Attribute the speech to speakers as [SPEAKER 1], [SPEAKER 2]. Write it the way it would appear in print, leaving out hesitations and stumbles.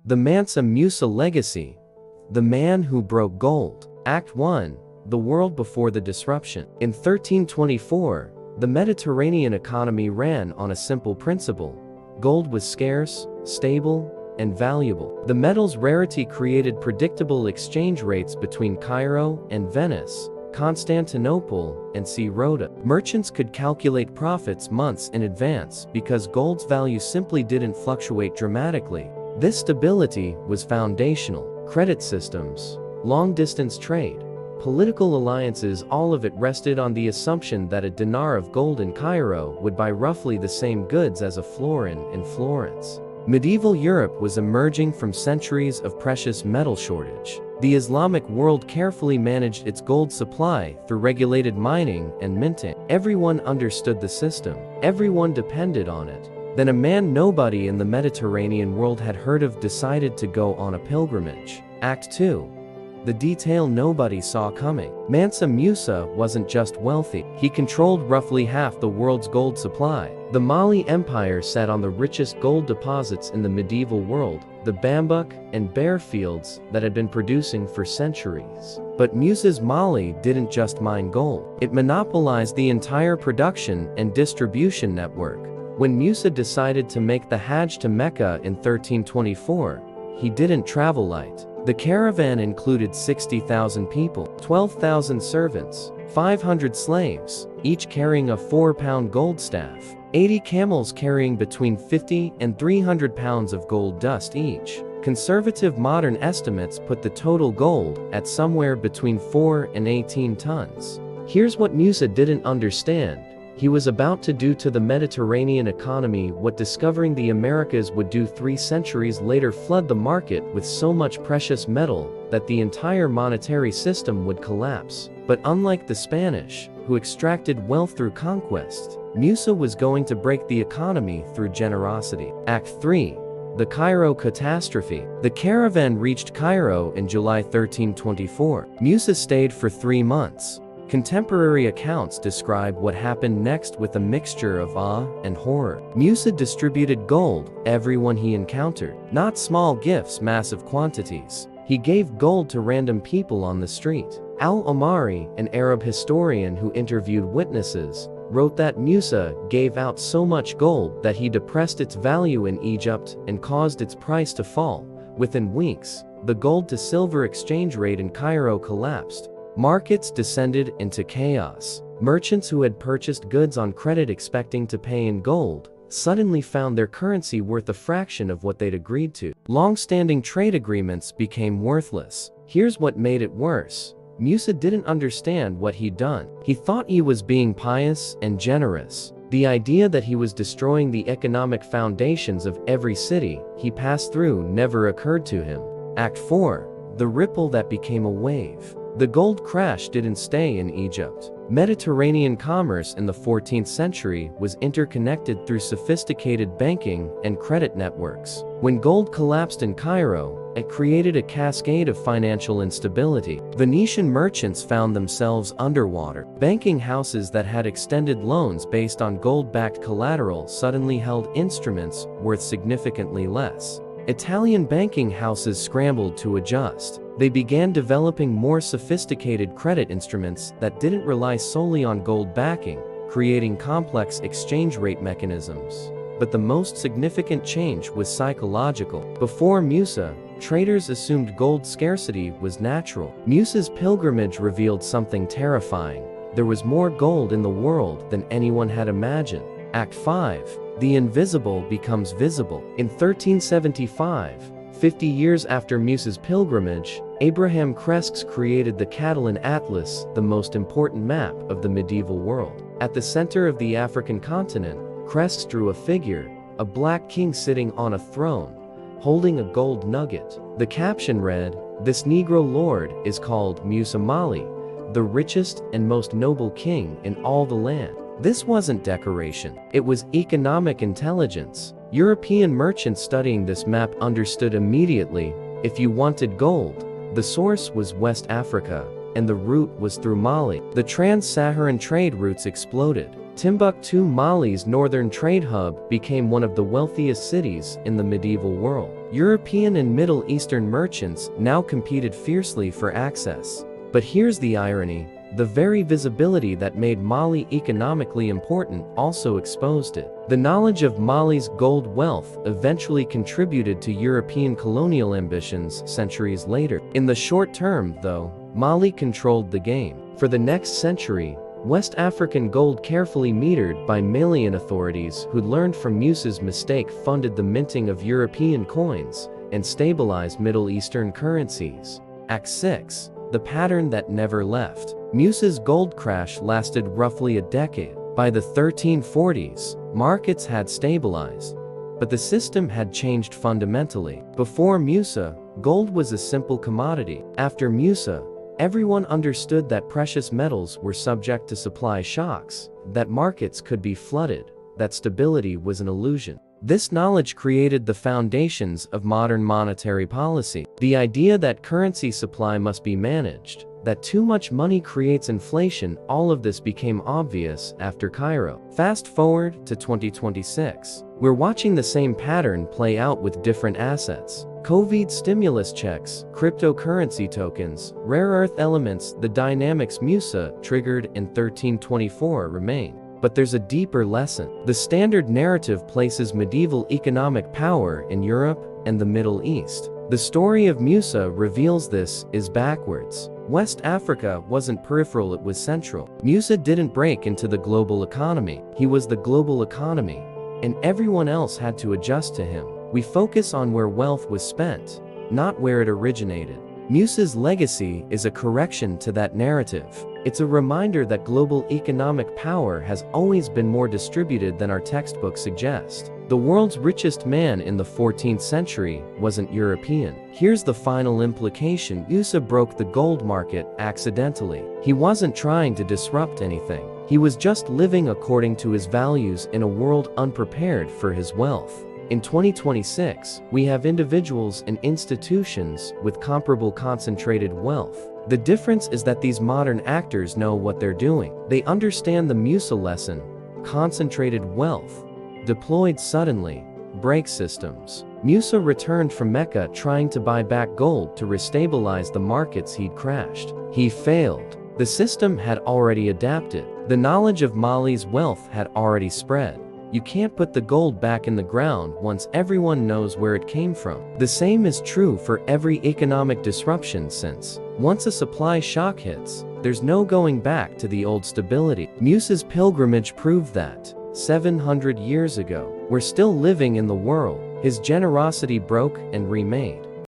[SPEAKER 1] The Mansa Musa legacy. The man who broke gold. Act 1. The world before the disruption. In 1324, the Mediterranean economy ran on a simple principle. Gold was scarce, stable, and valuable. The metal's rarity created predictable exchange rates between Cairo and Venice, Constantinople, and Rhoda. Merchants could calculate profits months in advance because gold's value simply didn't fluctuate dramatically. This stability was foundational. Credit systems, long-distance trade, political alliances, all of it rested on the assumption that a dinar of gold in Cairo would buy roughly the same goods as a florin in Florence. Medieval Europe was emerging from centuries of precious metal shortage. The Islamic world carefully managed its gold supply through regulated mining and minting. Everyone understood the system. Everyone depended on it. Then a man nobody in the Mediterranean world had heard of decided to go on a pilgrimage. Act 2. The detail nobody saw coming. Mansa Musa wasn't just wealthy, he controlled roughly half the world's gold supply. The Mali Empire sat on the richest gold deposits in the medieval world, the bambuk and bear fields that had been producing for centuries. But Musa's Mali didn't just mine gold, it monopolized the entire production and distribution network. When Musa decided to make the Hajj to Mecca in 1324, he didn't travel light. The caravan included 60,000 people, 12,000 servants, 500 slaves, each carrying a 4-pound gold staff, 80 camels carrying between 50 and 300 pounds of gold dust each. Conservative modern estimates put the total gold at somewhere between 4 and 18 tons. Here's what Musa didn't understand. He was about to do to the Mediterranean economy what discovering the Americas would do 3 centuries later: flood the market with so much precious metal that the entire monetary system would collapse. But unlike the Spanish, who extracted wealth through conquest, Musa was going to break the economy through generosity. Act 3. The Cairo catastrophe. The caravan reached Cairo in July 1324. Musa stayed for 3 months. Contemporary accounts describe what happened next with a mixture of awe and horror. Musa distributed gold everyone he encountered. Not small gifts, massive quantities. He gave gold to random people on the street. Al-Omari, an Arab historian who interviewed witnesses, wrote that Musa gave out so much gold that he depressed its value in Egypt and caused its price to fall. Within weeks, the gold-to-silver exchange rate in Cairo collapsed. Markets descended into chaos. Merchants who had purchased goods on credit expecting to pay in gold suddenly found their currency worth a fraction of what they'd agreed to. Long-standing trade agreements became worthless. Here's what made it worse. Musa didn't understand what he'd done. He thought he was being pious and generous. The idea that he was destroying the economic foundations of every city he passed through never occurred to him. Act 4. The ripple that became a wave. The gold crash didn't stay in Egypt. Mediterranean commerce in the 14th century was interconnected through sophisticated banking and credit networks. When gold collapsed in Cairo, it created a cascade of financial instability. Venetian merchants found themselves underwater. Banking houses that had extended loans based on gold-backed collateral suddenly held instruments worth significantly less. Italian banking houses scrambled to adjust. They began developing more sophisticated credit instruments that didn't rely solely on gold backing, creating complex exchange rate mechanisms. But the most significant change was psychological. Before Musa, traders assumed gold scarcity was natural. Musa's pilgrimage revealed something terrifying. There was more gold in the world than anyone had imagined. Act 5. The invisible becomes visible. In 1375, 50 years after Musa's pilgrimage, Abraham Cresques created the Catalan Atlas, the most important map of the medieval world. At the center of the African continent, Cresques drew a figure, a black king sitting on a throne, holding a gold nugget. The caption read, "This Negro lord is called Musa Mali, the richest and most noble king in all the land." This wasn't decoration, it was economic intelligence. European merchants studying this map understood immediately, if you wanted gold, the source was West Africa, and the route was through Mali. The trans-Saharan trade routes exploded. Timbuktu, Mali's northern trade hub, became one of the wealthiest cities in the medieval world. European and Middle Eastern merchants now competed fiercely for access. But here's the irony: the very visibility that made Mali economically important also exposed it. The knowledge of Mali's gold wealth eventually contributed to European colonial ambitions centuries later. In the short term, though, Mali controlled the game. For the next century, West African gold, carefully metered by Malian authorities who'd learned from Musa's mistake, funded the minting of European coins and stabilized Middle Eastern currencies. Act 6. The pattern that never left. Musa's gold crash lasted roughly a decade. By the 1340s, markets had stabilized, but the system had changed fundamentally. Before Musa, gold was a simple commodity. After Musa, everyone understood that precious metals were subject to supply shocks, that markets could be flooded, that stability was an illusion. This knowledge created the foundations of modern monetary policy. The idea that currency supply must be managed, that too much money creates inflation, all of this became obvious after Cairo. Fast forward to 2026. We're watching the same pattern play out with different assets. COVID stimulus checks, cryptocurrency tokens, rare earth elements. The dynamics Musa triggered in 1324 remain. But there's a deeper lesson. The standard narrative places medieval economic power in Europe and the Middle East. The story of Musa reveals this is backwards. West Africa wasn't peripheral, it was central. Musa didn't break into the global economy. He was the global economy, and everyone else had to adjust to him. We focus on where wealth was spent, not where it originated. Musa's legacy is a correction to that narrative. It's a reminder that global economic power has always been more distributed than our textbooks suggest. The world's richest man in the 14th century wasn't European. Here's the final implication: Musa broke the gold market accidentally. He wasn't trying to disrupt anything. He was just living according to his values in a world unprepared for his wealth. In 2026, we have individuals and institutions with comparable concentrated wealth. The difference is that these modern actors know what they're doing. They understand the Musa lesson: concentrated wealth, deployed suddenly, breaks systems. Musa returned from Mecca trying to buy back gold to restabilize the markets he'd crashed. He failed. The system had already adapted. The knowledge of Mali's wealth had already spread. You can't put the gold back in the ground once everyone knows where it came from. The same is true for every economic disruption since. Once a supply shock hits, there's no going back to the old stability. Musa's pilgrimage proved that. 700 years ago, we're still living in the world his generosity broke and remade.